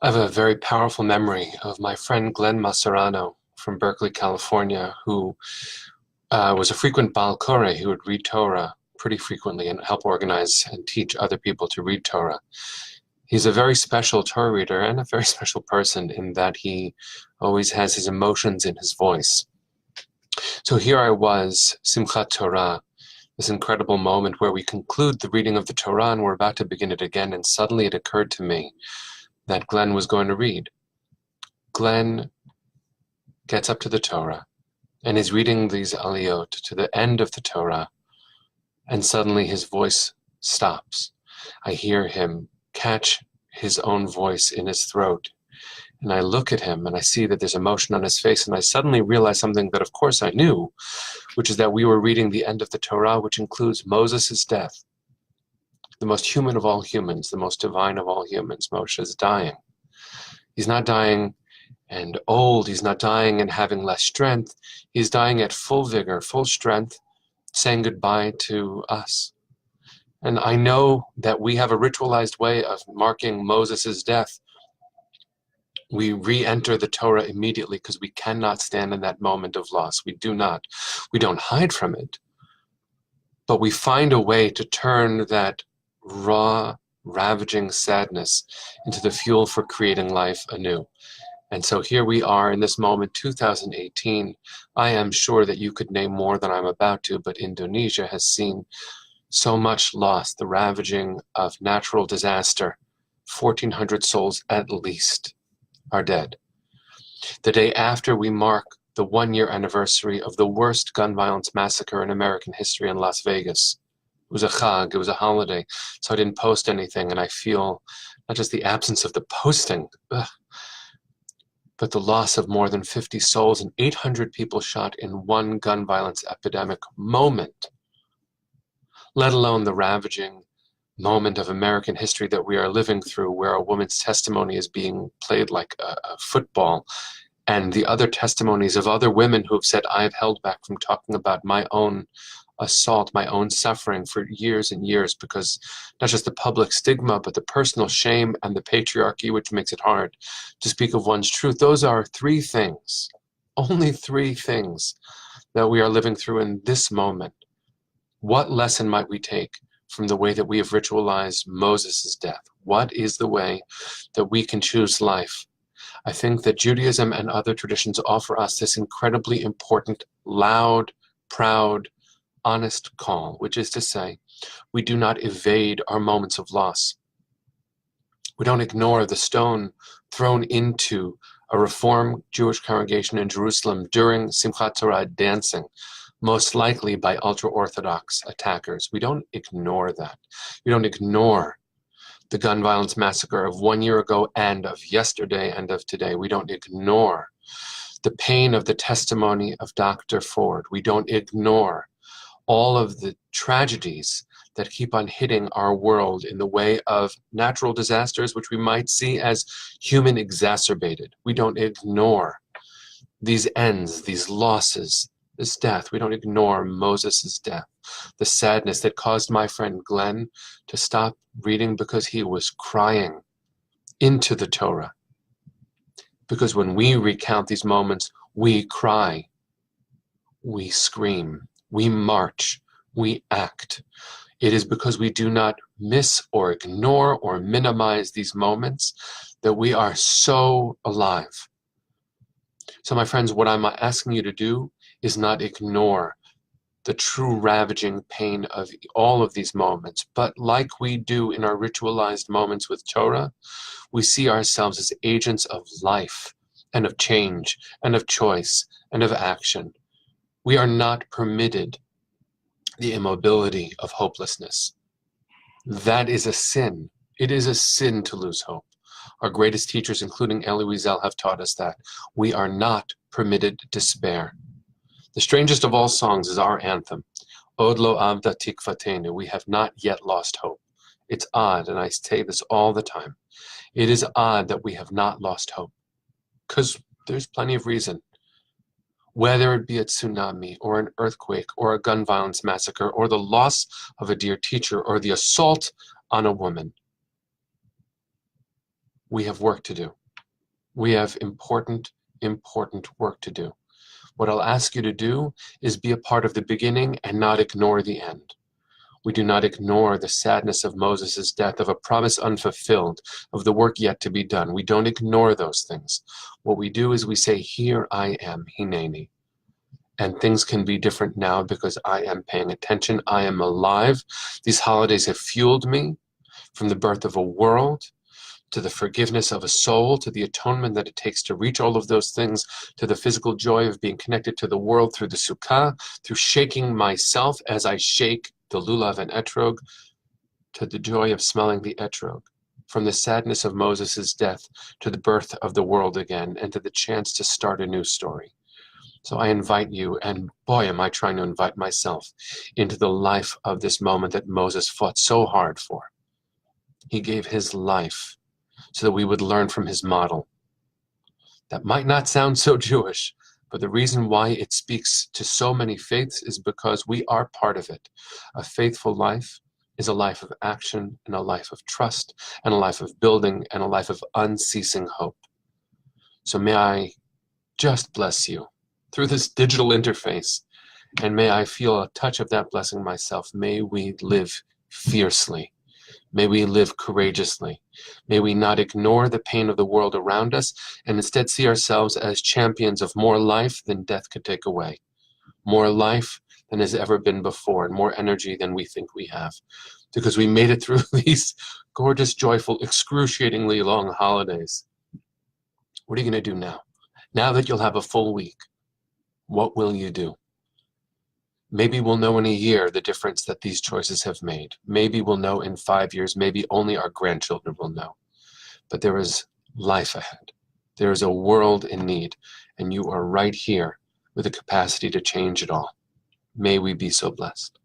I have a very powerful memory of my friend Glenn Macerano from Berkeley, California, who was a frequent Baal Koreh who would read Torah pretty frequently and help organize and teach other people to read Torah. He's a very special Torah reader and a very special person in that he always has his emotions in his voice. So here I was, Simchat Torah, this incredible moment where we conclude the reading of the Torah and we're about to begin it again, and suddenly it occurred to me that Glenn was going to read. Glenn gets up to the Torah and is reading these aliyot to the end of the Torah, and suddenly his voice stops. I hear him catch his own voice in his throat, and I look at him and I see that there's emotion on his face, and I suddenly realize something that of course I knew, which is that we were reading the end of the Torah, which includes Moses' death. The most human of all humans, the most divine of all humans, Moshe, is dying. He's not dying and old, he's not dying and having less strength. He's dying at full vigor, full strength, saying goodbye to us. And I know that we have a ritualized way of marking Moses' death. We re-enter the Torah immediately because we cannot stand in that moment of loss. We do not. We don't hide from it. But we find a way to turn that raw, ravaging sadness into the fuel for creating life anew. And so here we are in this moment, 2018. I am sure that you could name more than I'm about to, but Indonesia has seen so much loss, the ravaging of natural disaster. 1,400 souls at least are dead. The day after we mark the 1-year anniversary of the worst gun violence massacre in American history in Las Vegas. It was a chag, it was a holiday, so I didn't post anything, and I feel not just the absence of the posting, but the loss of more than 50 souls and 800 people shot in one gun violence epidemic moment, let alone the ravaging moment of American history that we are living through, where a woman's testimony is being played like a football, and the other testimonies of other women who have said, I have held back from talking about my own assault, my own suffering for years and years, because not just the public stigma, but the personal shame and the patriarchy, which makes it hard to speak of one's truth. Those are 3 things, only 3 things that we are living through in this moment. What lesson might we take from the way that we have ritualized Moses' death? What is the way that we can choose life? I think that Judaism and other traditions offer us this incredibly important, loud, proud, honest call, which is to say, we do not evade our moments of loss. We don't ignore the stone thrown into a Reform Jewish congregation in Jerusalem during Simchat Torah dancing, most likely by ultra-Orthodox attackers. We don't ignore that. We don't ignore the gun violence massacre of 1 year ago and of yesterday and of today. We don't ignore the pain of the testimony of Dr. Ford. We don't ignore all of the tragedies that keep on hitting our world in the way of natural disasters, which we might see as human exacerbated. We don't ignore these ends, these losses, this death. We don't ignore Moses' death, the sadness that caused my friend Glenn to stop reading because he was crying into the Torah. Because when we recount these moments, we cry, we scream, we march, we act. It is because we do not miss or ignore or minimize these moments that we are so alive. So my friends, what I'm asking you to do is not ignore the true ravaging pain of all of these moments, but like we do in our ritualized moments with Torah, we see ourselves as agents of life and of change and of choice and of action. We are not permitted the immobility of hopelessness. That is a sin. It is a sin to lose hope. Our greatest teachers, including Elie Wiesel, have taught us that. We are not permitted despair. The strangest of all songs is our anthem, Od lo avda tikvatenu. We have not yet lost hope. It's odd, and I say this all the time. It is odd that we have not lost hope, because there's plenty of reason. Whether it be a tsunami or an earthquake or a gun violence massacre or the loss of a dear teacher or the assault on a woman, We have work to do. We have important, important work to do. What I'll ask you to do is be a part of the beginning and not ignore the end. We do not ignore the sadness of Moses' death, of a promise unfulfilled, of the work yet to be done. We don't ignore those things. What we do is we say, here I am, Hineni. And things can be different now because I am paying attention. I am alive. These holidays have fueled me from the birth of a world to the forgiveness of a soul, to the atonement that it takes to reach all of those things, to the physical joy of being connected to the world through the sukkah, through shaking myself as I shake the lulav and etrog, to the joy of smelling the etrog, from the sadness of Moses' death to the birth of the world again, and to the chance to start a new story. So I invite you, and boy, am I trying to invite myself into the life of this moment that Moses fought so hard for. He gave his life so that we would learn from his model. That might not sound so Jewish, but the reason why it speaks to so many faiths is because we are part of it. A faithful life is a life of action and a life of trust and a life of building and a life of unceasing hope. So may I just bless you through this digital interface, and may I feel a touch of that blessing myself. May we live fiercely. May we live courageously. May we not ignore the pain of the world around us and instead see ourselves as champions of more life than death could take away, more life than has ever been before, and more energy than we think we have, because we made it through these gorgeous, joyful, excruciatingly long holidays. What are you going to do now? Now that you'll have a full week, what will you do? Maybe we'll know in a year the difference that these choices have made. Maybe we'll know in 5 years. Maybe only our grandchildren will know. But there is life ahead. There is a world in need, and you are right here with the capacity to change it all. May we be so blessed.